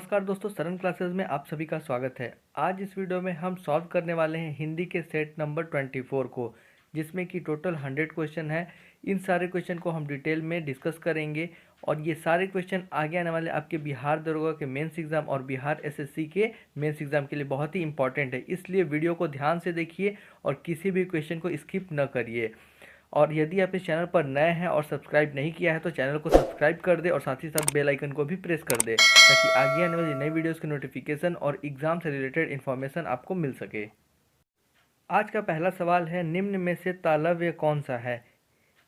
नमस्कार दोस्तों, सरन क्लासेस में आप सभी का स्वागत है। आज इस वीडियो में हम सॉल्व करने वाले हैं हिंदी के सेट नंबर 24 को, जिसमें कि टोटल 100 क्वेश्चन है। इन सारे क्वेश्चन को हम डिटेल में डिस्कस करेंगे और ये सारे क्वेश्चन आगे आने वाले आपके बिहार दरोगा के मेंस एग्जाम और बिहार एसएससी के मेंस एग्जाम के लिए बहुत ही इंपॉर्टेंट है। इसलिए वीडियो को ध्यान से देखिए और किसी भी क्वेश्चन को स्किप न करिए। और यदि आप इस चैनल पर नए हैं और सब्सक्राइब नहीं किया है तो चैनल को सब्सक्राइब कर दे और साथ ही साथ बेल आइकन को भी प्रेस कर दे, ताकि आगे आने वाली नई वीडियोस की नोटिफिकेशन और एग्जाम से रिलेटेड इन्फॉर्मेशन आपको मिल सके। आज का पहला सवाल है, निम्न में से तालव्य कौन सा है।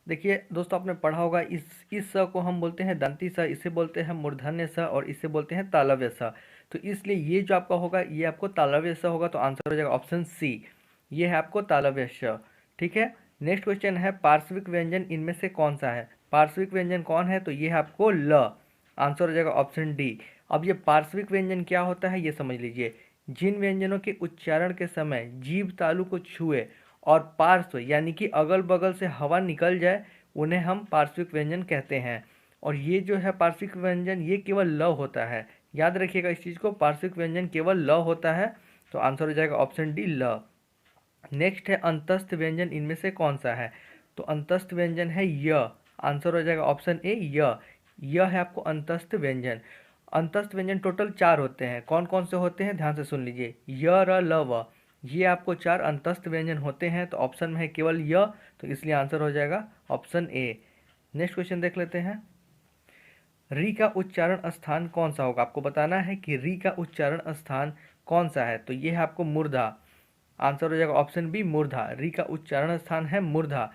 देखिए दोस्तों, आपने पढ़ा होगा इस स को हम बोलते हैं दंती स, इसे बोलते हैं मूर्धन्य स और इसे बोलते हैं तालव्य स। तो इसलिए ये जो आपका होगा ये आपको तालव्य स होगा, तो आंसर हो जाएगा ऑप्शन सी, ये है आपको तालव्य स। ठीक है। नेक्स्ट क्वेश्चन है, पार्श्विक व्यंजन इनमें से कौन सा है। पार्श्विक व्यंजन कौन है, तो ये है आपको ल, आंसर हो जाएगा ऑप्शन डी। अब ये पार्श्विक व्यंजन क्या होता है ये समझ लीजिए। जिन व्यंजनों के उच्चारण के समय जीभ तालु को छुए और पार्श्व यानी कि अगल बगल से हवा निकल जाए उन्हें हम पार्श्विक व्यंजन कहते हैं। और ये जो है पार्श्विक व्यंजन ये केवल ल होता है, याद रखिएगा इस चीज़ को, पार्श्विक व्यंजन केवल ल होता है, तो आंसर हो जाएगा ऑप्शन डी ल। नेक्स्ट है, अंतस्थ व्यंजन इनमें से कौन सा है। तो अंतस्थ व्यंजन है य, आंसर हो जाएगा ऑप्शन ए य है आपको अंतस्थ व्यंजन। अंतस्थ व्यंजन टोटल 4 होते हैं। कौन कौन से होते हैं ध्यान से सुन लीजिए, य र ल व, ये आपको 4 अंतस्थ व्यंजन होते हैं। तो ऑप्शन में है केवल य, तो इसलिए आंसर हो जाएगा ऑप्शन ए। नेक्स्ट क्वेश्चन देख लेते हैं, री का उच्चारण स्थान कौन सा होगा। आपको बताना है कि री का उच्चारण स्थान कौन सा है, तो ये है आपको मूर्धा, आंसर हो जाएगा ऑप्शन बी मूर्धा। री का उच्चारण स्थान है मूर्धा।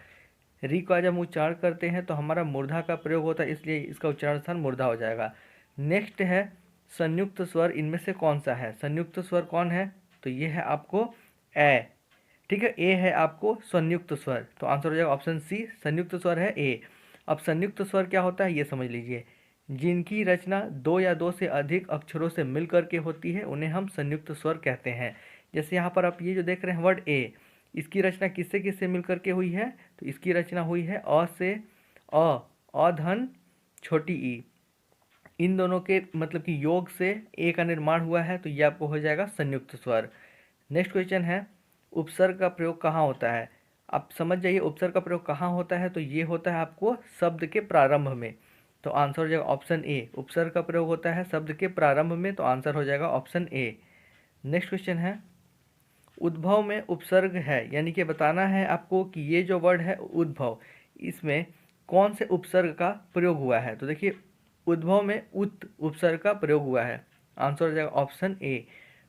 री का जब हम उच्चारण करते हैं तो हमारा मूर्धा का प्रयोग होता है, इसलिए इसका उच्चारण स्थान मूर्धा हो जाएगा। नेक्स्ट है, संयुक्त स्वर इनमें से कौन सा है। संयुक्त स्वर कौन है, तो ये है आपको ए। ठीक है, ए है आपको संयुक्त स्वर, तो आंसर हो जाएगा ऑप्शन सी, संयुक्त स्वर है ए। अब संयुक्त स्वर क्या होता है ये समझ लीजिए। जिनकी रचना 2 या 2 से अधिक अक्षरों से मिल करके होती है उन्हें हम संयुक्त स्वर कहते हैं। जैसे यहाँ पर आप ये जो देख रहे हैं वर्ड ए, इसकी रचना किससे किससे मिल करके हुई है, तो इसकी रचना हुई है अ से, अ धन छोटी ई, इन दोनों के मतलब कि योग से ए का निर्माण हुआ है, तो ये आपको हो जाएगा संयुक्त स्वर। नेक्स्ट क्वेश्चन है, उपसर्ग का प्रयोग कहाँ होता है। आप समझ जाइए उपसर्ग का प्रयोग कहाँ होता है, तो ये होता है आपको शब्द के प्रारंभ में, तो आंसर हो जाएगा ऑप्शन ए। उपसर्ग का प्रयोग होता है शब्द के प्रारंभ में, तो आंसर हो जाएगा ऑप्शन ए। नेक्स्ट क्वेश्चन है, उद्भव में उपसर्ग है, यानी कि बताना है आपको कि ये जो वर्ड है उद्भव, इसमें कौन से उपसर्ग का प्रयोग हुआ है। तो देखिए उद्भव में उत उपसर्ग का प्रयोग हुआ है, आंसर हो जाएगा ऑप्शन ए।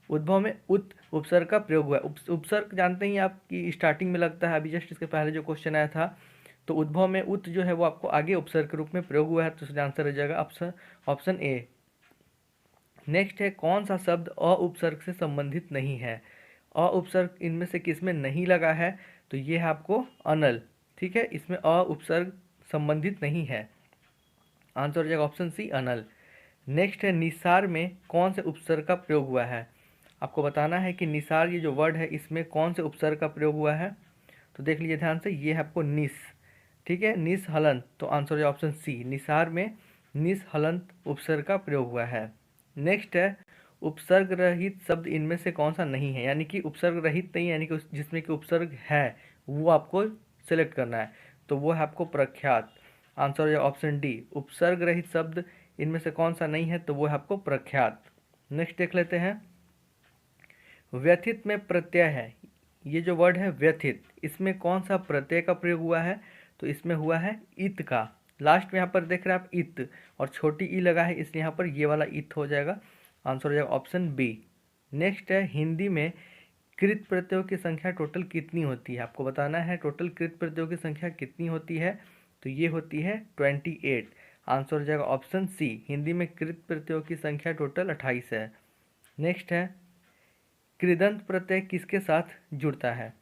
उद्भव में उत उपसर्ग का प्रयोग हुआ है। उपसर्ग जानते ही आप कि स्टार्टिंग में लगता है, अभी जस्ट इसके पहले जो क्वेश्चन आया था, तो उद्भव में उत जो है वो आपको आगे उपसर्ग के रूप में प्रयोग हुआ है, तो इसका आंसर हो जाएगा ऑप्शन ए। नेक्स्ट है, कौन सा शब्द अ उपसर्ग से संबंधित नहीं है। अ उपसर्ग इनमें से किस में नहीं लगा है, तो ये है आपको अनल। ठीक है, इसमें अ उपसर्ग संबंधित नहीं है, आंसर हो जाएगा ऑप्शन सी अनल। नेक्स्ट है, निसार में कौन से उपसर्ग का प्रयोग हुआ है। आपको बताना है कि निसार ये जो वर्ड है इसमें कौन से उपसर्ग का प्रयोग हुआ है, तो देख लीजिए ध्यान से, ये है आपको निस। ठीक है, निस हलंत, तो आंसर हो जाएगा ऑप्शन सी, निसार में निस हलंत उपसर्ग का प्रयोग हुआ है। नेक्स्ट है, उपसर्ग रहित शब्द इनमें से कौन सा नहीं है, यानी कि उपसर्ग रहित नहीं, यानी कि जिसमें कि उपसर्ग है वो आपको सेलेक्ट करना है, तो वो है आपको प्रख्यात, आंसर हो जाएगा ऑप्शन डी। उपसर्ग रहित शब्द इनमें से कौन सा नहीं है, तो वो है आपको प्रख्यात। नेक्स्ट देख लेते हैं, व्यथित में प्रत्यय है, ये जो वर्ड है व्यथित, इसमें कौन सा प्रत्यय का प्रयोग हुआ है, तो इसमें हुआ है इत का। लास्ट में यहाँ पर देख रहे हैं आप इत और छोटी ई लगा है, इसलिए यहाँ पर ये वाला इत हो जाएगा, आंसर हो जाएगा ऑप्शन बी। नेक्स्ट है, हिंदी में कृत प्रत्ययों की संख्या टोटल कितनी होती है। आपको बताना है टोटल कृत प्रत्ययों की संख्या कितनी होती है, तो ये होती है 28, आंसर हो जाएगा ऑप्शन सी। हिंदी में कृत प्रत्ययों की संख्या टोटल 28 है। नेक्स्ट है, कृदंत प्रत्यय किसके साथ जुड़ता है।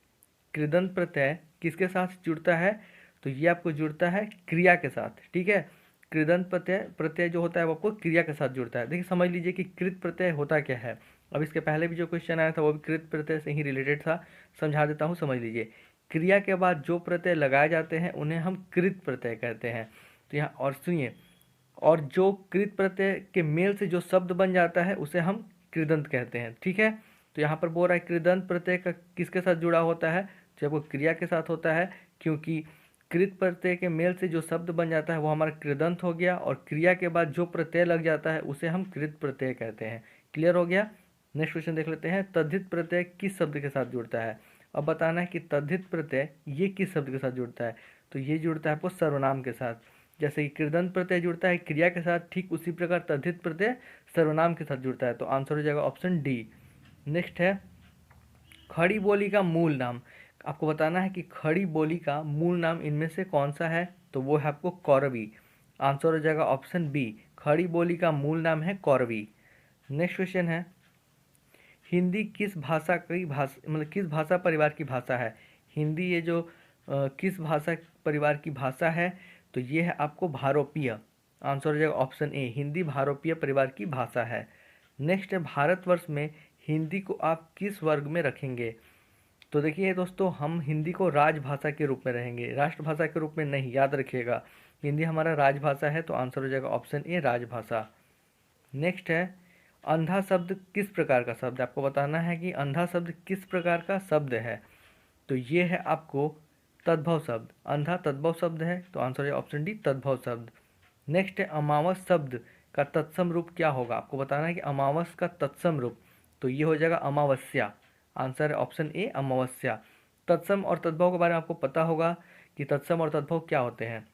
कृदंत प्रत्यय किसके साथ जुड़ता है, तो ये आपको जुड़ता है क्रिया के साथ। ठीक है, कृदंत प्रत्यय जो होता है वो आपको क्रिया के साथ जुड़ता है। देखिए समझ लीजिए कि कृत प्रत्यय होता क्या है। अब इसके पहले भी जो क्वेश्चन आया था वो भी कृत प्रत्यय से ही रिलेटेड था, समझा देता हूँ, समझ लीजिए। क्रिया के बाद जो प्रत्यय लगाए जाते हैं उन्हें हम कृत प्रत्यय कहते हैं। तो यहाँ और सुनिए, और जो कृत प्रत्यय के मेल से जो शब्द बन जाता है उसे हम कृदंत कहते हैं। ठीक है, तो यहाँ पर बोल रहा है कृदंत प्रत्यय का किसके साथ जुड़ा होता है, जब वो क्रिया के साथ होता है, क्योंकि कृत प्रत्यय के मेल से जो शब्द बन जाता है वो हमारा कृदंत हो गया, और क्रिया के बाद जो प्रत्यय लग जाता है उसे हम कृत प्रत्यय कहते हैं। क्लियर हो गया। नेक्स्ट क्वेश्चन देख लेते हैं, तद्धित प्रत्यय किस शब्द के साथ जुड़ता है। अब बताना है कि तद्धित प्रत्यय ये किस शब्द के साथ जुड़ता है, तो ये जुड़ता है आपको सर्वनाम के साथ। जैसे कि कृदंत प्रत्यय जुड़ता है क्रिया के साथ, ठीक उसी प्रकार तद्धित प्रत्यय सर्वनाम के साथ जुड़ता है, तो आंसर हो जाएगा ऑप्शन डी। नेक्स्ट है, खड़ी बोली का मूल नाम। आपको बताना है कि खड़ी बोली का मूल नाम इनमें से कौन सा है, तो वो है आपको कौरवी। आंसर हो जाएगा ऑप्शन बी, खड़ी बोली का मूल नाम है कौरवी। नेक्स्ट क्वेश्चन है, हिंदी किस भाषा की भाषा मतलब किस भाषा परिवार की भाषा है। हिंदी ये जो किस भाषा परिवार की भाषा है, तो ये है आपको भारोपीय। आंसर हो जाएगा ऑप्शन ए, हिंदी भारोपीय परिवार की भाषा है। नेक्स्ट है, भारतवर्ष में हिंदी को आप किस वर्ग में रखेंगे। तो देखिए दोस्तों, हम हिंदी को राजभाषा के रूप में रहेंगे, राष्ट्रभाषा के रूप में नहीं, याद रखिएगा। हिंदी हमारा राजभाषा है, तो आंसर हो जाएगा ऑप्शन ए, राजभाषा। नेक्स्ट है, अंधा शब्द किस प्रकार का शब्द है। आपको बताना है कि अंधा शब्द किस प्रकार का शब्द है, तो ये है आपको तद्भव शब्द। अंधा तद्भव शब्द है, तो आंसर है ऑप्शन डी, तद्भव शब्द। नेक्स्ट है, अमावस शब्द का तत्सम रूप क्या होगा। आपको बताना है कि अमावस का तत्सम रूप, तो ये हो जाएगा अमावस्या। आंसर है ऑप्शन ए, अमावस्या। तत्सम और तद्भव के बारे में आपको पता होगा कि तत्सम और तद्भव क्या होते हैं।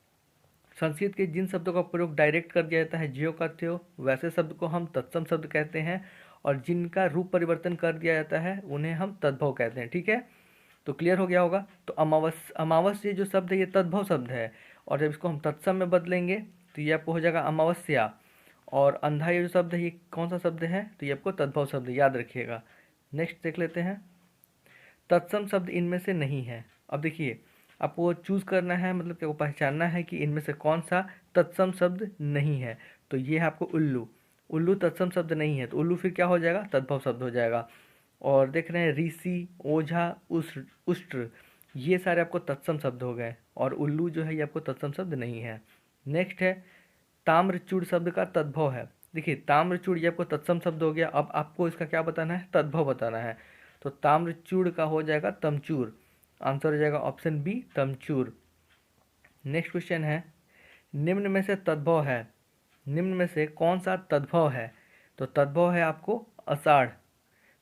संस्कृत के जिन शब्दों का प्रयोग डायरेक्ट कर दिया जाता है ज्यों का त्यों, वैसे शब्द को हम तत्सम शब्द कहते हैं, और जिनका रूप परिवर्तन कर दिया जाता है उन्हें हम तद्भव कहते हैं। ठीक है, तो क्लियर हो गया होगा। तो अमावस ये जो शब्द है ये तद्भव शब्द है, और जब इसको हम तत्सम में बदलेंगे तो ये आपको हो जाएगा अमावस्या। और अंधा ये जो शब्द है ये कौन सा शब्द है, तो ये आपको तद्भव शब्द याद रखिएगा। नेक्स्ट देख लेते हैं, तत्सम शब्द इनमें से नहीं है। अब देखिए, आपको चूज़ करना है, मतलब कि आपको पहचानना है कि इनमें से कौन सा तत्सम शब्द नहीं है। तो ये है आपको उल्लू। उल्लू तत्सम शब्द नहीं है, तो उल्लू फिर क्या हो जाएगा, तद्भव शब्द हो जाएगा। और देख रहे हैं ऋषि, ओझा, उष्ट्र, ये सारे आपको तत्सम शब्द हो गए, और उल्लू जो है ये आपको तत्सम शब्द नहीं है। नेक्स्ट है, ताम्रचूड़ शब्द का तद्भव है। देखिए, ताम्रचूड़ ये आपको तत्सम शब्द हो गया, अब आपको इसका क्या बताना है, तद्भव बताना है। तो ताम्रचूड़ का हो जाएगा तमचूर। आंसर हो जाएगा ऑप्शन बी, तमचूर। नेक्स्ट क्वेश्चन है, निम्न में से तद्भव है, निम्न में से कौन सा तद्भव है। तो तद्भव है आपको आषाढ़,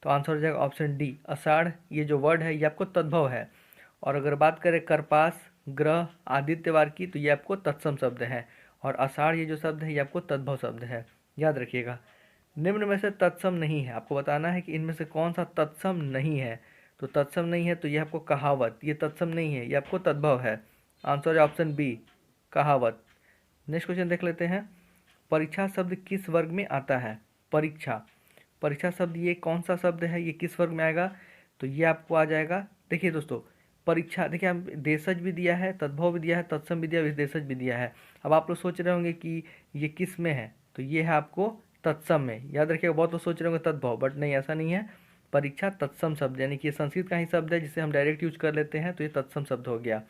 तो आंसर हो जाएगा ऑप्शन डी, आषाढ़ ये जो वर्ड है ये आपको तद्भव है। और अगर बात करें करपास, ग्रह, आदित्यवार की, तो ये आपको तत्सम शब्द है, और आषाढ़ ये जो शब्द है ये आपको तद्भव शब्द है, याद रखिएगा। निम्न में से तत्सम नहीं है, आपको बताना है कि इनमें से कौन सा तत्सम नहीं है। तो तत्सम नहीं है, तो ये आपको कहावत, ये तत्सम नहीं है, ये आपको तद्भव है। आंसर है ऑप्शन बी, कहावत। नेक्स्ट क्वेश्चन देख लेते हैं, परीक्षा शब्द किस वर्ग में आता है। परीक्षा, परीक्षा शब्द ये कौन सा शब्द है, ये किस वर्ग में आएगा, तो ये आपको आ जाएगा। देखिए दोस्तों, परीक्षा, देखिए हम देशज भी दिया है, तद्भव भी दिया है, तत्सम भी दिया है, विदेशज भी दिया है। अब आप लोग सोच रहे होंगे कि ये किस में है, तो ये है आपको तत्सम में। याद रखिएगा, बहुत लोग सोच रहे होंगे तद्भव, बट नहीं, ऐसा नहीं है। परीक्षा तत्सम शब्द, यानी कि ये संस्कृत का ही शब्द है जिसे हम डायरेक्ट यूज कर लेते हैं, तो ये तत्सम शब्द हो गया।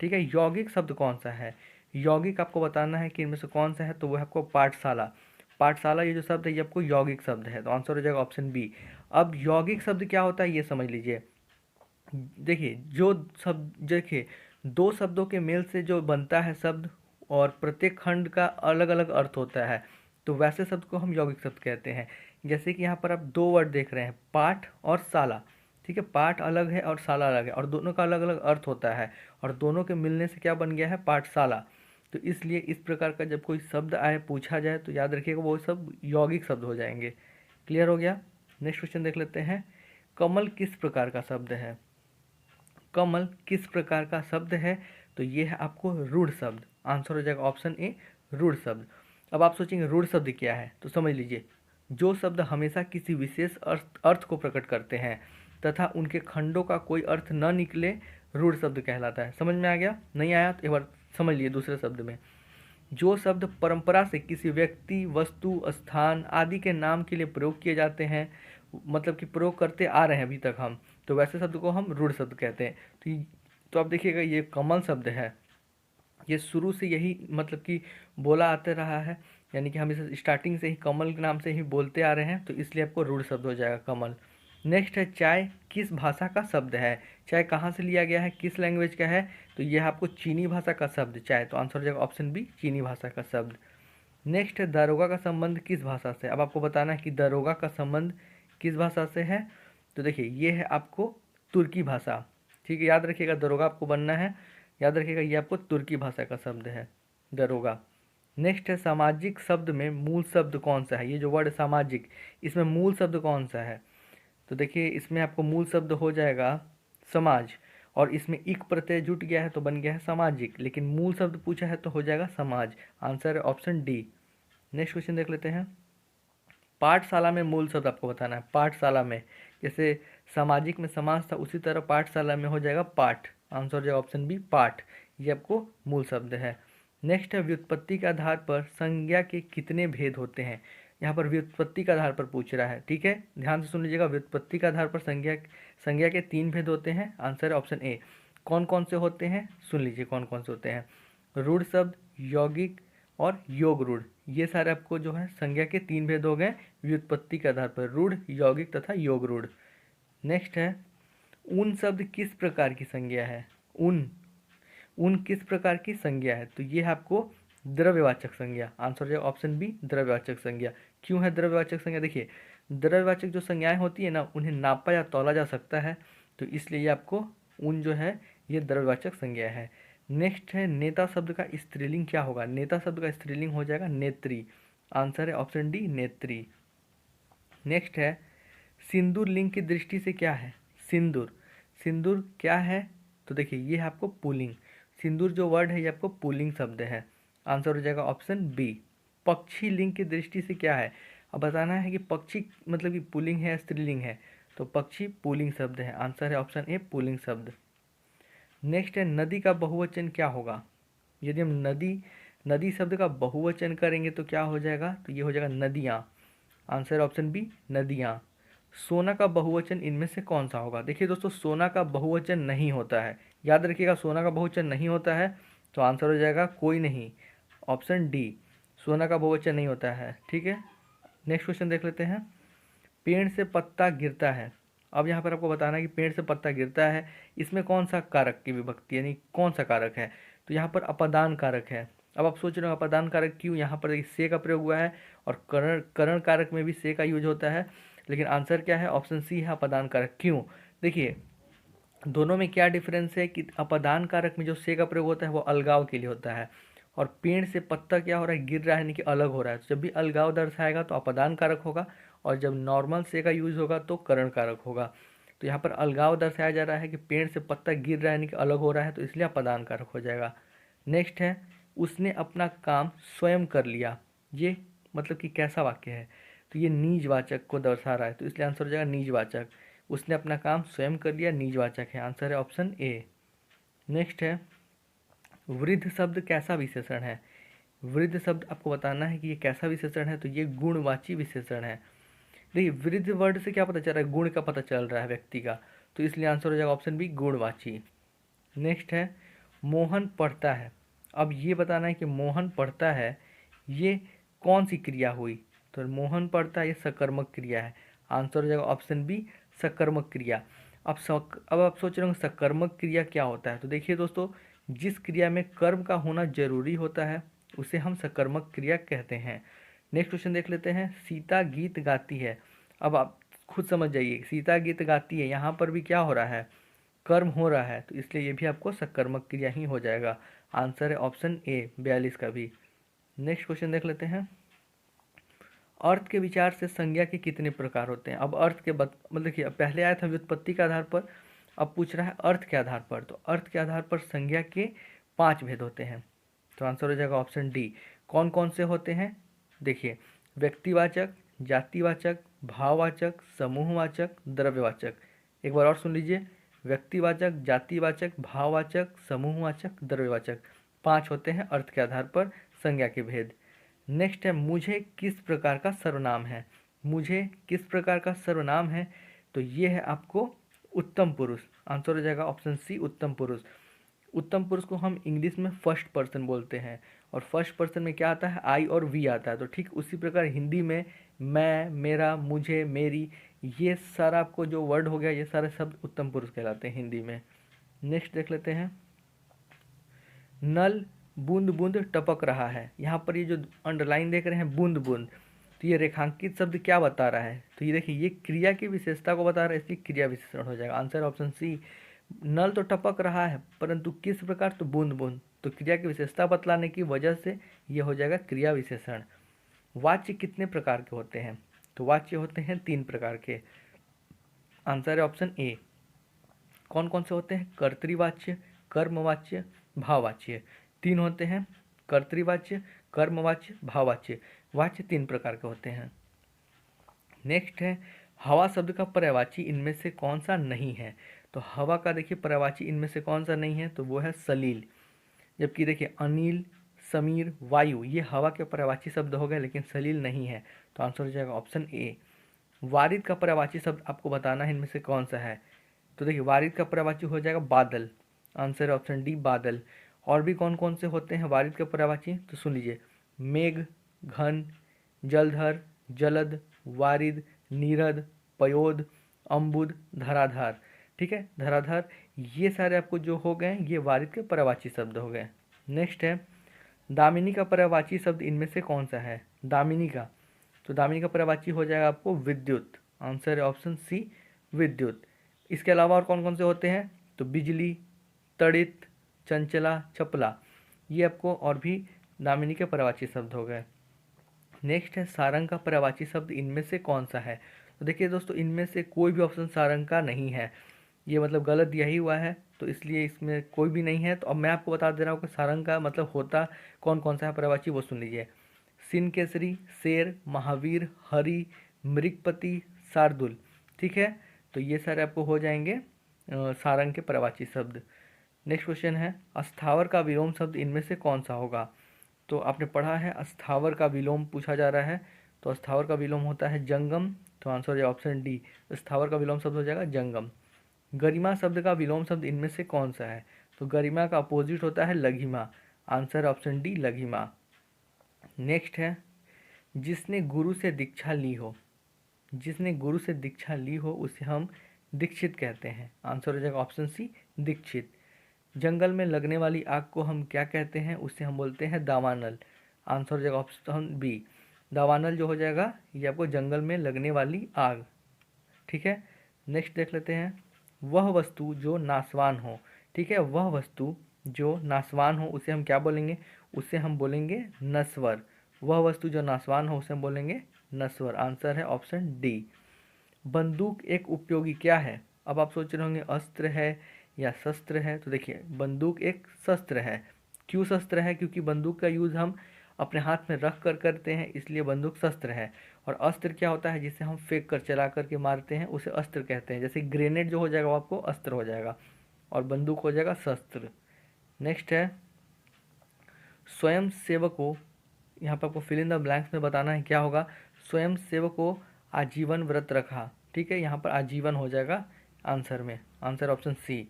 ठीक है, यौगिक शब्द कौन सा है। यौगिक आपको बताना है कि इनमें से कौन सा है, तो वो है आपको पाठशाला। पाठशाला ये जो शब्द है ये आपको यौगिक शब्द है, तो आंसर हो जाएगा ऑप्शन बी। अब यौगिक शब्द क्या होता है ये समझ लीजिए। देखिए, जो शब्द, देखिए दो शब्दों के मेल से जो बनता है शब्द, और प्रत्येक खंड का अलग अलग अर्थ होता है, तो वैसे शब्द को हम यौगिक शब्द कहते हैं। जैसे कि यहाँ पर आप दो वर्ड देख रहे हैं, पाठ और शाला। ठीक है, पाठ अलग है और शाला अलग है, और दोनों का अलग अलग अर्थ होता है, और दोनों के मिलने से क्या बन गया है, पाठशाला। तो इसलिए इस प्रकार का जब कोई शब्द आए, पूछा जाए, तो याद रखिएगा वो सब यौगिक शब्द हो जाएंगे। क्लियर हो गया। नेक्स्ट क्वेश्चन देख लेते हैं, कमल किस प्रकार का शब्द है। कमल किस प्रकार का शब्द है, तो ये है आपको रूढ़ शब्द। आंसर हो जाएगा ऑप्शन ए, रूढ़ शब्द। अब आप सोचेंगे रूढ़ शब्द क्या है, तो समझ लीजिए, जो शब्द हमेशा किसी विशेष अर्थ को प्रकट करते हैं तथा उनके खंडों का कोई अर्थ न निकले, रूढ़ शब्द कहलाता है। समझ में आ गया, नहीं आया तो एक बार समझ लिए दूसरे शब्द में। जो शब्द परंपरा से किसी व्यक्ति, वस्तु, स्थान आदि के नाम के लिए प्रयोग किए जाते हैं, मतलब कि प्रयोग करते आ रहे हैं अभी तक हम, तो वैसे शब्द को हम रूढ़ शब्द कहते हैं। तो आप देखिएगा, ये कमल शब्द है, ये शुरू से यही मतलब कि बोला आते रहा है, यानी कि हम इसे स्टार्टिंग से ही कमल के नाम से ही बोलते आ रहे हैं, तो इसलिए आपको रूढ़ शब्द हो जाएगा कमल। नेक्स्ट है चाय किस भाषा का शब्द है। चाय कहाँ से लिया गया है, किस लैंग्वेज का है, तो यह आपको चीनी भाषा का शब्द चाय, तो आंसर हो जाएगा ऑप्शन बी चीनी भाषा का शब्द। नेक्स्ट है दरोगा का संबंध किस भाषा से। अब आपको बताना है कि दरोगा का संबंध किस भाषा से है, तो देखिए ये है आपको तुर्की भाषा। ठीक है, याद रखिएगा दरोगा आपको बनना है, याद रखिएगा ये आपको तुर्की भाषा का शब्द है दरोगा। नेक्स्ट है सामाजिक शब्द में मूल शब्द कौन सा है। ये जो वर्ड सामाजिक, इसमें मूल शब्द कौन सा है, तो देखिए इसमें आपको मूल शब्द हो जाएगा समाज, और इसमें इक प्रत्यय जुट गया है तो बन गया है सामाजिक, लेकिन मूल शब्द पूछा है तो हो जाएगा समाज। आंसर है ऑप्शन डी। नेक्स्ट क्वेश्चन देख लेते हैं। पाठशाला में मूल शब्द आपको बताना है। पाठशाला में, जैसे सामाजिक में समाज था, उसी तरह पाठशाला में हो जाएगा पाठ। आंसर हो जाएगा ऑप्शन बी पाठ, ये आपको मूल शब्द है। नेक्स्ट है व्युत्पत्ति के आधार पर संज्ञा के कितने भेद होते हैं। यहाँ पर व्युत्पत्ति के आधार पर पूछ रहा है, ठीक है, ध्यान से सुन लीजिएगा। व्युत्पत्ति के आधार पर संज्ञा संज्ञा के 3 भेद होते हैं। आंसर है ऑप्शन ए। कौन कौन से होते हैं, सुन लीजिए कौन कौन से होते हैं। रूढ़ शब्द, यौगिक और योग रूढ़, ये सारे आपको जो है संज्ञा के 3 भेद हो गए व्युत्पत्ति के आधार पर, रूढ़, यौगिक तथा योग रूढ़। नेक्स्ट है उन शब्द किस प्रकार की संज्ञा है। उन किस प्रकार की संज्ञा है, तो ये है आपको द्रव्यवाचक संज्ञा। आंसर हो जाएगा ऑप्शन बी द्रव्यवाचक संज्ञा। क्यों है द्रव्यवाचक संज्ञा, देखिए द्रव्यवाचक जो संज्ञाएं होती है ना, उन्हें नापा या तौला जा सकता है, तो इसलिए ये आपको उन जो है ये द्रव्यवाचक संज्ञा है। नेक्स्ट है नेता शब्द का स्त्रीलिंग क्या होगा। नेता शब्द का स्त्रीलिंग हो जाएगा नेत्री। आंसर है ऑप्शन डी नेत्री। नेक्स्ट है सिंदूर लिंग की दृष्टि से क्या है। सिंदूर, सिंदूर क्या है, तो देखिए ये है आपको पुल्लिंग। सिंदूर जो वर्ड है ये आपको पुल्लिंग शब्द है। आंसर हो जाएगा ऑप्शन बी। पक्षी लिंग की दृष्टि से क्या है, अब बताना है कि पक्षी मतलब कि पुल्लिंग है या स्त्रीलिंग है, तो पक्षी पुल्लिंग शब्द है। आंसर है ऑप्शन ए पुल्लिंग शब्द। नेक्स्ट है नदी का बहुवचन क्या होगा। यदि हम नदी, नदी शब्द का बहुवचन करेंगे तो क्या हो जाएगा, तो ये हो जाएगा नदियाँ। आंसर ऑप्शन बी नदियाँ। सोना का बहुवचन इनमें से कौन सा होगा। देखिए दोस्तों सोना का बहुवचन नहीं होता है, याद रखिएगा सोना का बहुवचन नहीं होता है, तो आंसर हो जाएगा कोई नहीं, ऑप्शन डी सोना का बहुवचन नहीं होता है। ठीक है, नेक्स्ट क्वेश्चन देख लेते हैं। पेड़ से पत्ता गिरता है, अब यहाँ पर आपको बताना है कि पेड़ से पत्ता गिरता है, इसमें कौन सा कारक की विभक्ति यानी कौन सा कारक है, तो यहाँ पर अपादान कारक है। अब आप सोच रहे हो अपादान कारक क्यों, यहाँ पर से का प्रयोग हुआ है और करण कारक में भी से का यूज होता है, लेकिन आंसर क्या है ऑप्शन सी है अपादान कारक। क्यों, देखिए दोनों में क्या डिफरेंस है कि अपादान कारक में जो से का प्रयोग होता है वो अलगाव के लिए होता है, और पेड़ से पत्ता क्या हो रहा है गिर रहा है यानी कि अलग हो रहा है, तो जब भी अलगाव दर्शाएगा तो अपादान कारक होगा, और जब नॉर्मल से का यूज होगा तो करण कारक होगा। तो यहाँ पर अलगाव दर्शाया जा रहा है कि पेड़ से पत्ता गिर रहा है यानी कि अलग हो रहा है, तो इसलिए अपादान कारक हो जाएगा। नेक्स्ट है उसने अपना काम स्वयं कर लिया, ये मतलब कि कैसा वाक्य है, तो ये नीजवाचक को दर्शा रहा है, तो इसलिए आंसर हो जाएगा नीजवाचक। उसने अपना काम स्वयं कर लिया नीजवाचक है। आंसर है ऑप्शन ए। नेक्स्ट है वृद्ध शब्द कैसा विशेषण है। वृद्ध शब्द आपको बताना है कि ये कैसा विशेषण है, तो ये गुणवाची विशेषण है। देखिए वृद्ध वर्ड से क्या पता चल रहा है, गुण का पता चल रहा है व्यक्ति का, तो इसलिए आंसर हो जाएगा ऑप्शन बी गुणवाची। नेक्स्ट है मोहन पढ़ता है, अब ये बताना है कि मोहन पढ़ता है ये कौन सी क्रिया हुई, तो मोहन पढ़ता है ये सकर्मक क्रिया है। आंसर हो जाएगा ऑप्शन बी सकर्मक क्रिया। अब आप सोच रहे हो सकर्मक क्रिया क्या होता है, तो देखिए दोस्तों जिस क्रिया में कर्म का होना जरूरी होता है उसे हम सकर्मक क्रिया कहते हैं। नेक्स्ट क्वेश्चन देख लेते हैं। सीता गीत गाती है, अब आप खुद समझ जाइए सीता गीत गाती है यहाँ पर भी क्या हो रहा है, कर्म हो रहा है, तो इसलिए ये भी आपको सकर्मक क्रिया ही हो जाएगा। आंसर है ऑप्शन ए 42 का भी। नेक्स्ट क्वेश्चन देख लेते हैं। अर्थ के विचार से संज्ञा के कितने प्रकार होते हैं। अब अर्थ के मतलब कि पहले आया था व्युत्पत्ति के आधार पर, अब पूछ रहा है अर्थ के आधार पर, तो अर्थ के आधार पर संज्ञा के 5 भेद होते हैं, तो आंसर हो जाएगा ऑप्शन डी। कौन कौन से होते हैं, देखिए व्यक्तिवाचक, जातिवाचक, भाववाचक, समूहवाचक, द्रव्यवाचक। एक बार और सुन लीजिए, व्यक्तिवाचक, जातिवाचक, भाववाचक, समूहवाचक, द्रव्यवाचक, 5 होते हैं अर्थ के आधार पर संज्ञा के भेद। नेक्स्ट है मुझे किस प्रकार का सर्वनाम है। मुझे किस प्रकार का सर्वनाम है, तो ये है आपको उत्तम पुरुष। आंसर हो जाएगा ऑप्शन सी उत्तम पुरुष। उत्तम पुरुष को हम इंग्लिश में फर्स्ट पर्सन बोलते हैं, और फर्स्ट पर्सन में क्या आता है, आई और वी आता है। तो ठीक उसी प्रकार हिंदी में मैं, मेरा, मुझे, मेरी, ये सारा आपको जो वर्ड हो गया, ये सारे शब्द उत्तम पुरुष कहलाते हैं हिंदी में। नेक्स्ट देख लेते हैं, नल बूंद बूंद टपक रहा है। यहाँ पर ये जो अंडरलाइन देख रहे हैं बूंद बूंद, तो ये रेखांकित शब्द क्या बता रहा है, तो ये देखिए ये क्रिया की विशेषता को बता रहा है, इसलिए क्रिया विशेषण हो जाएगा। Answer option C. नल तो टपक रहा है परंतु किस प्रकार, तो बूंद बूंद, तो क्रिया की विशेषता बतलाने की वजह से ये हो जाएगा क्रिया विशेषण। वाच्य कितने प्रकार के होते हैं, तो वाच्य होते हैं 3 प्रकार के। आंसर है ऑप्शन ए। कौन कौन से होते हैं, कर्तृवाच्य, कर्मवाच्य, भाववाच्य। 3 होते हैं, कर्तृवाच्य, कर्मवाच्य, भाववाच्य। वाच्य 3 प्रकार के होते हैं। नेक्स्ट है, हवा शब्द का पर्यायवाची इनमें से कौन सा नहीं है, तो हवा का देखिए पर्यायवाची इनमें से कौन सा नहीं है, तो वो है सलील। जबकि देखिए अनिल, समीर, वायु, ये हवा के पर्यायवाची शब्द हो गए, लेकिन सलील नहीं है, तो आंसर हो जाएगा ऑप्शन ए। वारिद का पर्यायवाची शब्द आपको बताना है इनमें से कौन सा है, तो देखिए वारिद का पर्यायवाची हो जाएगा बादल। आंसर है ऑप्शन डी, बादल। और भी कौन कौन से होते हैं वारिद के पर्यायवाची, तो सुन लीजिए, मेघ, घन, जलधर, जलद, वारिद, नीरद, पयोद, अम्बुद, धराधार। ठीक है, धराधार, ये सारे आपको जो हो गए ये वारिद के पर्यायवाची शब्द हो गए। नेक्स्ट है, दामिनी का पर्यायवाची शब्द इनमें से कौन सा है, दामिनी का, तो दामिनी का पर्यायवाची हो जाएगा आपको विद्युत। आंसर है ऑप्शन सी, विद्युत। इसके अलावा और कौन कौन से होते हैं, तो बिजली, तड़ित, चंचला, चपला, ये आपको और भी दामिनी के पर्यायवाची शब्द हो गए। नेक्स्ट है, सारंग का पर्यायवाची शब्द इनमें से कौन सा है, तो देखिए दोस्तों इनमें से कोई भी ऑप्शन सारंग का नहीं है, ये मतलब गलत दिया ही हुआ है, तो इसलिए इसमें कोई भी नहीं है। तो अब मैं आपको बता दे रहा हूँ कि सारंग का मतलब होता कौन कौन सा है पर्यायवाची, वो सुन लीजिए, सिन केसरी, शेर, महावीर, हरि, मृगपति, शार्दुल। ठीक है, तो ये सारे आपको हो जाएंगे सारंग के पर्यायवाची शब्द। नेक्स्ट क्वेश्चन है, अस्थावर का विलोम शब्द इनमें से कौन सा होगा, तो आपने पढ़ा है अस्थावर का विलोम पूछा जा रहा है, तो अस्थावर का विलोम होता है जंगम, तो आंसर हो जाएगा ऑप्शन डी, अस्थावर का विलोम शब्द हो जाएगा जंगम। गरिमा शब्द का विलोम शब्द इनमें से कौन सा है, तो गरिमा का अपोजिट होता है लघिमा। आंसर ऑप्शन डी, लघिमा। नेक्स्ट है, जिसने गुरु से दीक्षा ली हो, जिसने गुरु से दीक्षा ली हो उसे हम दीक्षित कहते हैं। आंसर हो जाएगा ऑप्शन सी, दीक्षित। जंगल में लगने वाली आग को हम क्या कहते हैं, उसे हम बोलते हैं दावानल। आंसर हो जाएगा ऑप्शन बी, दावानल जो हो जाएगा ये आपको जंगल में लगने वाली आग। ठीक है, नेक्स्ट देख लेते हैं, वह वस्तु जो नासवान हो। ठीक है, वह वस्तु जो नासवान हो उसे हम क्या बोलेंगे, उसे हम बोलेंगे नश्वर। वह वस्तु जो नासवान हो उसे हम बोलेंगे नश्वर। आंसर है ऑप्शन डी। बंदूक एक उपयोगी क्या है, अब आप सोच रहे होंगे अस्त्र है या शस्त्र है, तो देखिए बंदूक एक शस्त्र है। क्यों शस्त्र है, क्योंकि बंदूक का यूज़ हम अपने हाथ में रख कर करते हैं, इसलिए बंदूक शस्त्र है। और अस्त्र क्या होता है, जिसे हम फेंक कर चला करके मारते हैं उसे अस्त्र कहते हैं। जैसे ग्रेनेड जो हो जाएगा वो आपको अस्त्र हो जाएगा, और बंदूक हो जाएगा शस्त्र। नेक्स्ट है, स्वयं सेवकों, यहाँ पर आपको फिल इन द ब्लैंक्स में बताना है क्या होगा, स्वयं सेवकों आजीवन व्रत रखा। ठीक है, यहाँ पर आजीवन हो जाएगा आंसर में। Answer option C.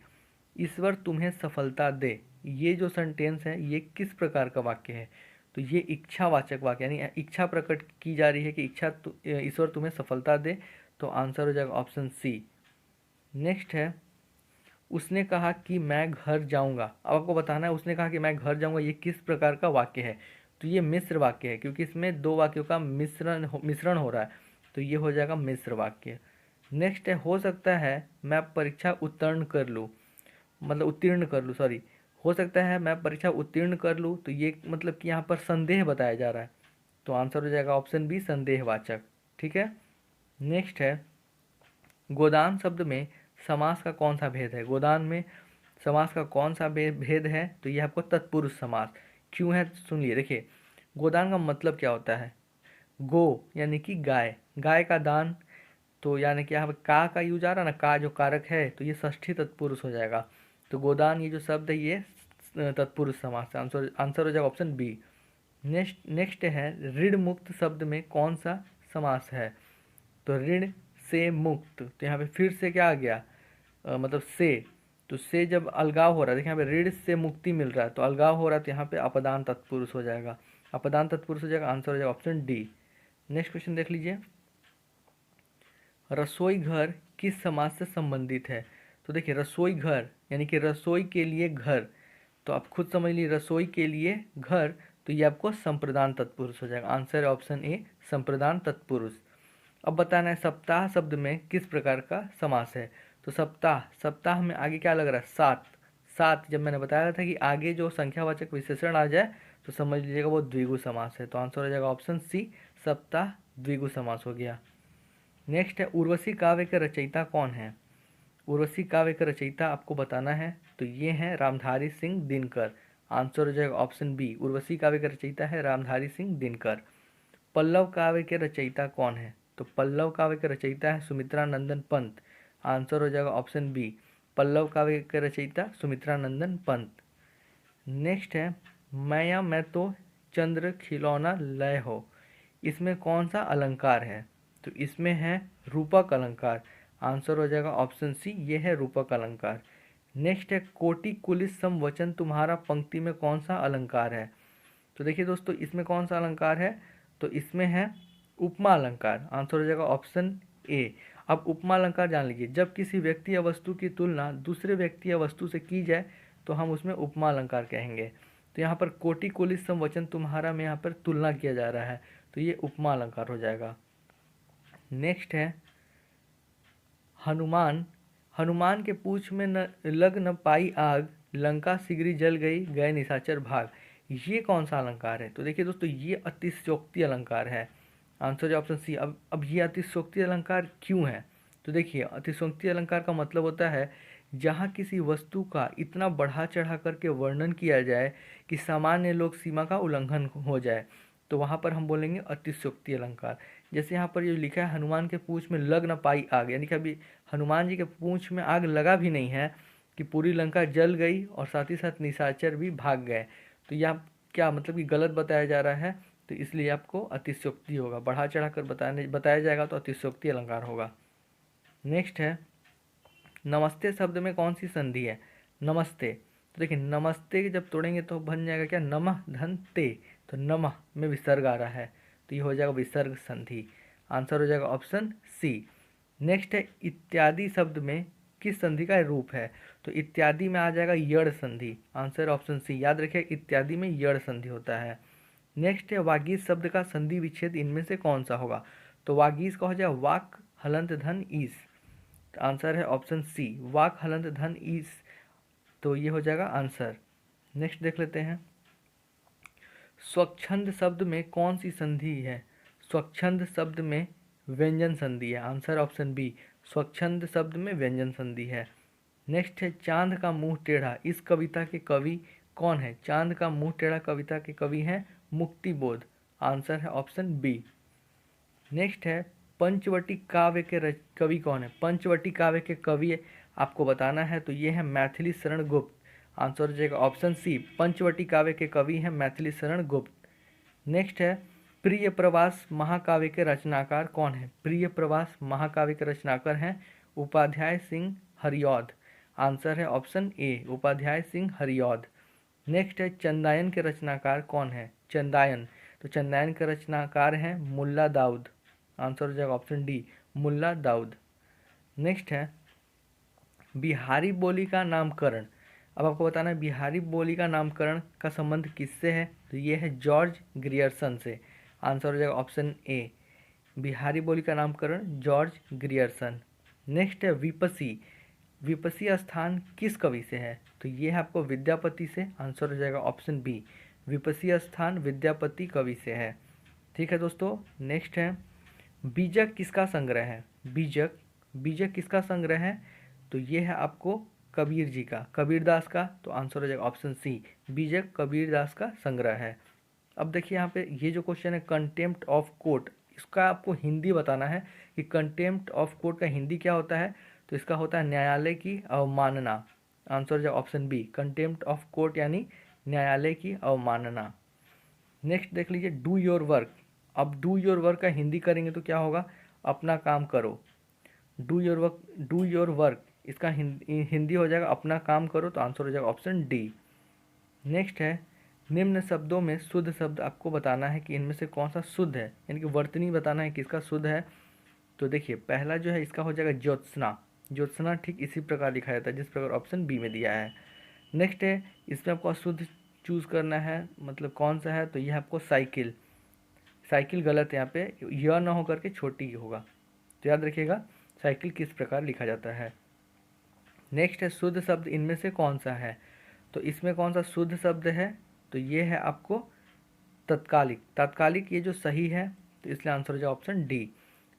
ईश्वर तुम्हें सफलता दे, ये जो सेंटेंस है ये किस प्रकार का वाक्य है, तो ये इच्छावाचक वाक्य, यानी इच्छा प्रकट की जा रही है कि ईश्वर तुम्हें सफलता दे, तो आंसर हो जाएगा ऑप्शन सी। नेक्स्ट है, उसने कहा कि मैं घर जाऊंगा। अब आपको बताना है उसने कहा कि मैं घर जाऊंगा ये किस प्रकार का वाक्य है, तो ये मिश्र वाक्य है, क्योंकि इसमें 2 वाक्यों का मिश्रण हो रहा है, तो ये हो जाएगा मिश्र वाक्य। नेक्स्ट है, हो सकता है मैं परीक्षा उत्तीर्ण कर लूँ, मतलब उत्तीर्ण कर लूँ, सॉरी, हो सकता है मैं परीक्षा उत्तीर्ण कर लूँ, तो ये मतलब कि यहाँ पर संदेह बताया जा रहा है, तो आंसर हो जाएगा ऑप्शन बी, संदेहवाचक। ठीक है, नेक्स्ट है, गोदान शब्द में समास का कौन सा भेद है, गोदान में समास का कौन सा भेद है, तो ये आपको तत्पुरुष समास। क्यों है सुनिए, देखिए गोदान का मतलब क्या होता है, गो यानी कि गाय, गाय का दान, तो यानी कि यहाँ पर का यूज आ रहा है ना, का जो कारक है, तो ये षष्ठी तत्पुरुष हो जाएगा, तो गोदान ये जो शब्द है ये तत्पुरुष समास है। आंसर आंसर हो जाएगा ऑप्शन बी। नेक्स्ट है, ऋण मुक्त शब्द में कौन सा समास है, तो ऋण से मुक्त, तो यहाँ पे फिर से क्या आ गया, मतलब से, तो से जब अलगाव हो रहा है, देखिए यहाँ पे ऋण से मुक्ति मिल रहा है तो अलगाव हो रहा है, तो यहाँ पे अपदान तत्पुरुष हो जाएगा, अपदान तत्पुरुष हो जाएगा, आंसर हो जाएगा ऑप्शन डी। नेक्स्ट क्वेश्चन देख लीजिए, रसोई घर किस समाज से संबंधित है? तो देखिए रसोई घर यानी कि रसोई के लिए घर, तो आप खुद समझ लीजिए रसोई के लिए घर, तो ये आपको संप्रदान तत्पुरुष हो जाएगा, आंसर है ऑप्शन ए संप्रदान तत्पुरुष। अब बताना है सप्ताह शब्द में किस प्रकार का समास है? तो सप्ताह, सप्ताह में आगे क्या लग रहा है? सात, सात जब मैंने बताया था कि आगे जो संख्यावाचक विशेषण आ जाए तो समझ लीजिएगा वो द्विगु समास है, तो आंसर हो जाएगा ऑप्शन सी सप्ताह द्विगु समास हो गया। नेक्स्ट है उर्वशी काव्य के रचयिता कौन है? उर्वशी काव्य के रचयिता आपको बताना है, तो ये हैं रामधारी सिंह दिनकर, आंसर हो जाएगा ऑप्शन बी, उर्वशी काव्य के रचयिता है रामधारी सिंह दिनकर। पल्लव काव्य के रचयिता कौन है? तो पल्लव काव्य के रचयिता है सुमित्रा नंदन पंत, आंसर हो जाएगा ऑप्शन बी, पल्लव काव्य के रचयिता सुमित्रा नंदन पंत। नेक्स्ट है मैया मैं तो चंद्र खिलौना लय हो, इसमें कौन सा अलंकार है? तो इसमें है रूपक अलंकार, आंसर हो जाएगा ऑप्शन सी, ये है रूपक अलंकार। नेक्स्ट है कोटि कुलिस सम वचन तुम्हारा पंक्ति में कौन सा अलंकार है? तो देखिए दोस्तों इसमें कौन सा अलंकार है? तो इसमें है उपमा अलंकार, आंसर हो जाएगा ऑप्शन ए। अब उपमा अलंकार जान लीजिए, जब किसी व्यक्ति या वस्तु की तुलना दूसरे व्यक्ति या वस्तु से की जाए तो हम उसमें उपमा अलंकार कहेंगे। तो यहाँ पर कोटि कुलिस सम वचन तुम्हारा में यहाँ पर तुलना किया जा रहा है, तो ये उपमा अलंकार हो जाएगा। नेक्स्ट है हनुमान, हनुमान के पूछ में न लग न पाई आग, लंका शीघ्र जल गई गए निशाचर भाग, ये कौन सा अलंकार है? तो देखिए दोस्तों ये अतिशयोक्ति अलंकार है, आंसर है ऑप्शन सी। अब ये अतिशयोक्ति अलंकार क्यों है? तो देखिए अतिशयोक्ति अलंकार का मतलब होता है जहाँ किसी वस्तु का इतना बढ़ा चढ़ा करके वर्णन किया जाए कि सामान्य लोक सीमा का उल्लंघन हो जाए, तो वहाँ पर हम बोलेंगे अतिशयोक्ति अलंकार। जैसे यहाँ पर ये लिखा है हनुमान के पूंछ में लग न पाई आग, यानी कि अभी हनुमान जी के पूंछ में आग लगा भी नहीं है कि पूरी लंका जल गई और साथ ही साथ निशाचर भी भाग गए, तो यह क्या मतलब कि गलत बताया जा रहा है, तो इसलिए आपको अतिशयोक्ति होगा, बढ़ा चढ़ा कर बताया जाएगा तो अतिशयोक्ति अलंकार होगा। नेक्स्ट है नमस्ते शब्द में कौन सी संधि है? नमस्ते, तो देखिए नमस्ते जब तोड़ेंगे तो बन जाएगा क्या? नमः धन ते, तो नमः में विसर्ग आ रहा है, तो ये हो जाएगा विसर्ग संधि, आंसर हो जाएगा ऑप्शन सी। नेक्स्ट है इत्यादि शब्द में किस संधि का रूप है? तो इत्यादि में आ जाएगा यड़ संधि, आंसर ऑप्शन सी, याद रखिए इत्यादि में यड़ संधि होता है। नेक्स्ट है वागीश शब्द का संधि विच्छेद इनमें से कौन सा होगा? तो वागीश का हो जाएगा वाक हलंत धन ईस, आंसर है ऑप्शन सी, वाक हलंत धन ईस, तो ये हो जाएगा आंसर। नेक्स्ट देख लेते हैं स्वच्छंद शब्द में कौन सी संधि है? स्वच्छंद शब्द में व्यंजन संधि है, आंसर ऑप्शन बी, स्वच्छंद शब्द में व्यंजन संधि है। नेक्स्ट है चांद का मुंह टेढ़ा, इस कविता के कवि कौन है? चांद का मुंह टेढ़ा कविता के कवि हैं मुक्तिबोध, आंसर है ऑप्शन बी। नेक्स्ट है पंचवटी काव्य के कवि कौन है? पंचवटी काव्य के कवि आपको बताना है, तो ये है मैथिली शरण गुप्त, आंसर हो जाएगा ऑप्शन सी, पंचवटी काव्य के कवि हैं मैथिली शरण गुप्त। नेक्स्ट है प्रिय प्रवास महाकाव्य के रचनाकार कौन है? प्रिय प्रवास महाकाव्य के रचनाकार हैं उपाध्याय सिंह हरिऔध, आंसर है option A, Upadhyay Singh Hariaudh. Next है चंदायन के रचनाकार कौन है? चंदायन, तो चंदायन के रचनाकार हैं मुल्ला दाऊद, आंसर हो जाएगा option D, Mulla Daud. Next है बिहारी बोली का नामकरण, अब आपको बताना है बिहारी बोली का नामकरण का संबंध किससे है? तो ये है जॉर्ज ग्रियर्सन से, आंसर हो जाएगा ऑप्शन ए, बिहारी बोली का नामकरण जॉर्ज ग्रियर्सन। नेक्स्ट है विपसी, विपसी स्थान किस कवि से है? तो ये है आपको विद्यापति से, आंसर हो जाएगा ऑप्शन बी, विपसी स्थान विद्यापति कवि से है। ठीक है दोस्तों, नेक्स्ट है बीजक किसका संग्रह है? बीजक, बीजक किसका संग्रह है? तो ये है आपको कबीर जी का, कबीरदास का, तो आंसर हो जाएगा ऑप्शन सी, बीजक कबीरदास का संग्रह है। अब देखिए यहाँ पे ये जो क्वेश्चन है कंटेम्प्ट ऑफ कोर्ट, इसका आपको हिंदी बताना है कि कंटेम्प्ट ऑफ कोर्ट का हिंदी क्या होता है? तो इसका होता है न्यायालय की अवमानना, आंसर हो जाएगा option B, contempt of court यानी न्यायालय की अवमानना। नेक्स्ट देख लीजिए डू योर वर्क, अब डू योर वर्क का हिंदी करेंगे तो क्या होगा? अपना काम करो, डू योर वर्क इसका हिंदी हो जाएगा अपना काम करो, तो आंसर हो जाएगा ऑप्शन डी। नेक्स्ट है, निम्न शब्दों में शुद्ध शब्द आपको बताना है कि इनमें से कौन सा शुद्ध है, यानी कि वर्तनी बताना है किसका शुद्ध है। तो देखिए पहला जो है इसका हो जाएगा ज्योत्सना। ज्योत्सना ठीक इसी प्रकार लिखा जाता है जिस प्रकार ऑप्शन बी में दिया है। नेक्स्ट है, इसमें आपको अशुद्ध चूज़ करना है, मतलब कौन सा है, तो यह आपको साइकिल। साइकिल गलत है, यहाँ पे यह ना हो करके छोटी होगा, तो याद रखिएगा साइकिल किस प्रकार लिखा जाता है। नेक्स्ट है, शुद्ध शब्द इनमें से कौन सा है, तो इसमें कौन सा शुद्ध शब्द है, तो ये है आपको तत्कालिक। तात्कालिक ये जो सही है, तो इसलिए आंसर हो जाए ऑप्शन डी।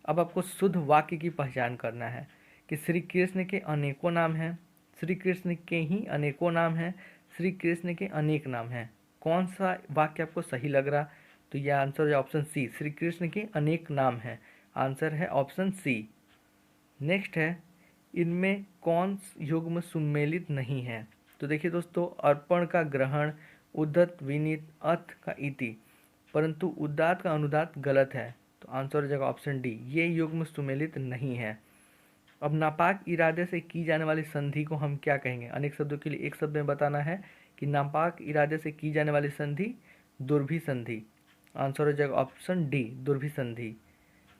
अब आपको शुद्ध वाक्य की पहचान करना है कि श्री कृष्ण के अनेकों नाम हैं, श्री कृष्ण के ही अनेकों नाम हैं, श्री कृष्ण के अनेक नाम हैं। कौन सा वाक्य आपको सही लग रहा, तो यह आंसर है ऑप्शन सी, श्री कृष्ण के अनेक नाम हैं। आंसर है ऑप्शन सी। नेक्स्ट है, इनमें कौन युग्म सुमेलित नहीं है, तो देखिए दोस्तों, अर्पण का ग्रहण, उद्धत विनीत, अथ का इति, परंतु उदात का अनुदात गलत है, तो आंसर हो जाएगा ऑप्शन डी, ये युग्म सुमेलित नहीं है। अब नापाक इरादे से की जाने वाली संधि को हम क्या कहेंगे, अनेक शब्दों के लिए एक शब्द में बताना है कि नापाक इरादे से की जाने वाली संधि दुर्भी संधि। आंसर हो जाएगा ऑप्शन डी, दुर्भी संधि।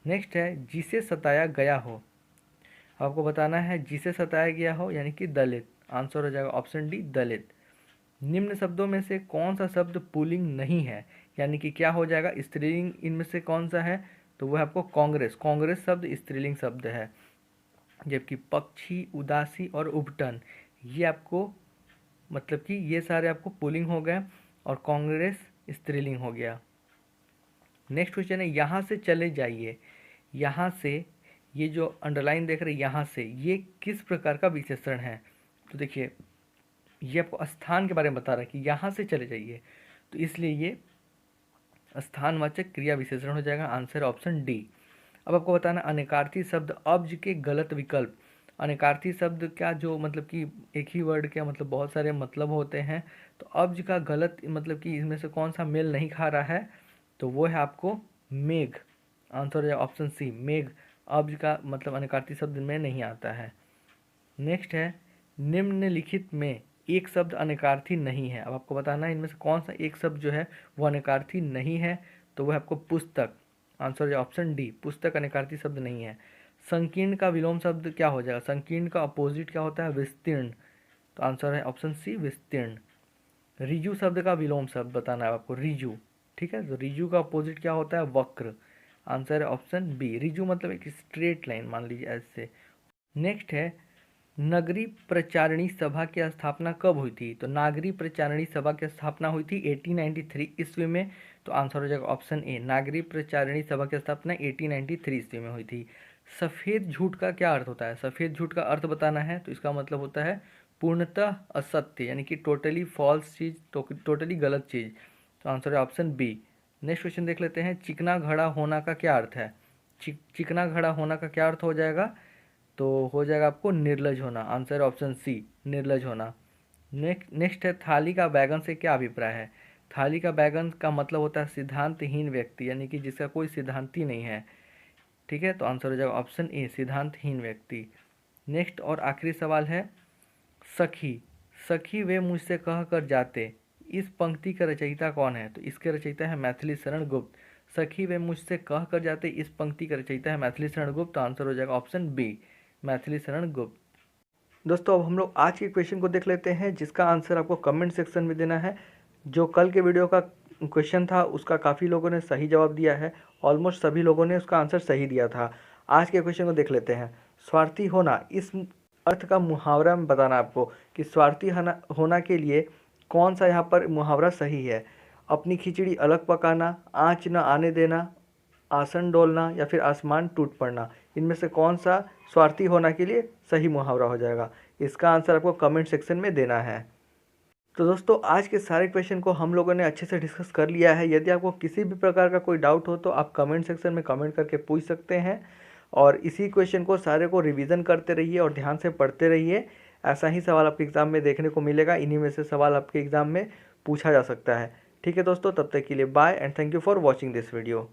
नेक्स्ट है, जिसे सताया गया हो, आपको बताना है जिसे सताया गया हो यानी कि दलित। आंसर हो जाएगा ऑप्शन डी, दलित। निम्न शब्दों में से कौन सा शब्द पुल्लिंग नहीं है, यानी कि क्या हो जाएगा स्त्रीलिंग, इनमें से कौन सा है, तो वह आपको कांग्रेस। कांग्रेस शब्द स्त्रीलिंग शब्द है, जबकि पक्षी, उदासी और उबटन ये आपको मतलब कि ये सारे आपको पुल्लिंग हो गए और कांग्रेस स्त्रीलिंग हो गया। नेक्स्ट क्वेश्चन है, यहाँ से चले जाइए। यहाँ से, ये जो अंडरलाइन देख रहे हैं यहाँ से, ये किस प्रकार का विशेषण है, तो देखिए ये आपको स्थान के बारे में बता रहा है कि यहाँ से चले जाइए, तो इसलिए ये स्थानवाचक क्रिया विशेषण हो जाएगा। Answer option D. अब आपको बताना अनेकार्थी शब्द अब्ज के गलत विकल्प। अनेकार्थी शब्द क्या, जो मतलब कि एक ही वर्ड के मतलब बहुत सारे मतलब होते हैं, तो अब्ज का गलत मतलब कि इसमें से कौन सा मेल नहीं खा रहा है, तो वो है आपको मेघ। आंसर है ऑप्शन सी, मेघ अब्ज का मतलब अनेकार्थी शब्द में नहीं आता है। नेक्स्ट है, निम्नलिखित में एक शब्द अनेकार्थी नहीं है। अब आपको बताना है इनमें से कौन सा एक शब्द जो है वो अनेकार्थी नहीं है, तो वह आपको पुस्तक। आंसर है ऑप्शन डी, पुस्तक अनेकार्थी शब्द नहीं है। संकीर्ण का विलोम शब्द क्या हो जाएगा, संकीर्ण का अपोजिट क्या होता है, विस्तीर्ण, तो आंसर है ऑप्शन सी, विस्तीर्ण। रिजु शब्द का विलोम शब्द बताना है आपको, रिजु, ठीक है, तो रिजु का अपोजिट क्या होता है, वक्र। आंसर है ऑप्शन बी, रिजु मतलब एक स्ट्रेट लाइन मान लीजिए ऐसे। नेक्स्ट है, नगरी प्रचारिणी सभा की स्थापना कब हुई थी, तो नागरी प्रचारिणी सभा की स्थापना हुई थी 1893 ईस्वी में, तो आंसर हो जाएगा ऑप्शन ए, नागरी प्रचारिणी सभा की स्थापना 1893 ईस्वी में हुई थी। सफ़ेद झूठ का क्या अर्थ होता है, सफ़ेद झूठ का अर्थ बताना है, तो इसका मतलब होता है पूर्णतः असत्य, यानी कि टोटली फॉल्स चीज़, टोटली गलत चीज़, तो आंसर है ऑप्शन बी। नेक्स्ट क्वेश्चन देख लेते हैं, चिकना घड़ा होना का क्या अर्थ है, चिकना घड़ा होना का क्या अर्थ हो जाएगा, तो हो जाएगा आपको निर्लज होना। आंसर ऑप्शन सी, निर्लज होना। नेक्स्ट है, थाली का बैगन से क्या अभिप्राय है, थाली का बैगन का मतलब होता है सिद्धांतहीन व्यक्ति, यानी कि जिसका कोई सिद्धांत ही नहीं है, ठीक है, तो आंसर हो जाएगा ऑप्शन ए, सिद्धांतहीन व्यक्ति। नेक्स्ट और आखिरी सवाल है, सखी, सखी वे मुझसे कह कर जाते, इस पंक्ति का रचयिता कौन है, तो इसके रचयिता है मैथिली शरण गुप्त। सखी वे मुझसे कह कर जाते, इस पंक्ति का रचयिता है मैथिली शरण गुप्त, तो आंसर हो जाएगा ऑप्शन बी, मैथिली शरण गुप्त। दोस्तों अब हम लोग आज के क्वेश्चन को देख लेते हैं, जिसका आंसर आपको कमेंट सेक्शन में देना है। जो कल के वीडियो का क्वेश्चन था उसका काफ़ी लोगों ने सही जवाब दिया है, ऑलमोस्ट सभी लोगों ने उसका आंसर सही दिया था। आज के क्वेश्चन को देख लेते हैं, स्वार्थी होना, इस अर्थ का मुहावरा में बताना आपको कि स्वार्थी होना के लिए कौन सा यहाँ पर मुहावरा सही है। अपनी खिचड़ी अलग पकाना, आँच न आने देना, आसन डोलना या फिर आसमान टूट पड़ना, इनमें से कौन सा स्वार्थी होना के लिए सही मुहावरा हो जाएगा, इसका आंसर आपको कमेंट सेक्शन में देना है। तो दोस्तों आज के सारे क्वेश्चन को हम लोगों ने अच्छे से डिस्कस कर लिया है। यदि आपको किसी भी प्रकार का कोई डाउट हो तो आप कमेंट सेक्शन में कमेंट करके पूछ सकते हैं, और इसी क्वेश्चन को सारे को रिवीजन करते रहिए और ध्यान से पढ़ते रहिए। ऐसा ही सवाल आपके एग्ज़ाम में देखने को मिलेगा, इन्हीं में से सवाल आपके एग्ज़ाम में पूछा जा सकता है। ठीक है दोस्तों, तब तक के लिए bye and thank you for watching this video.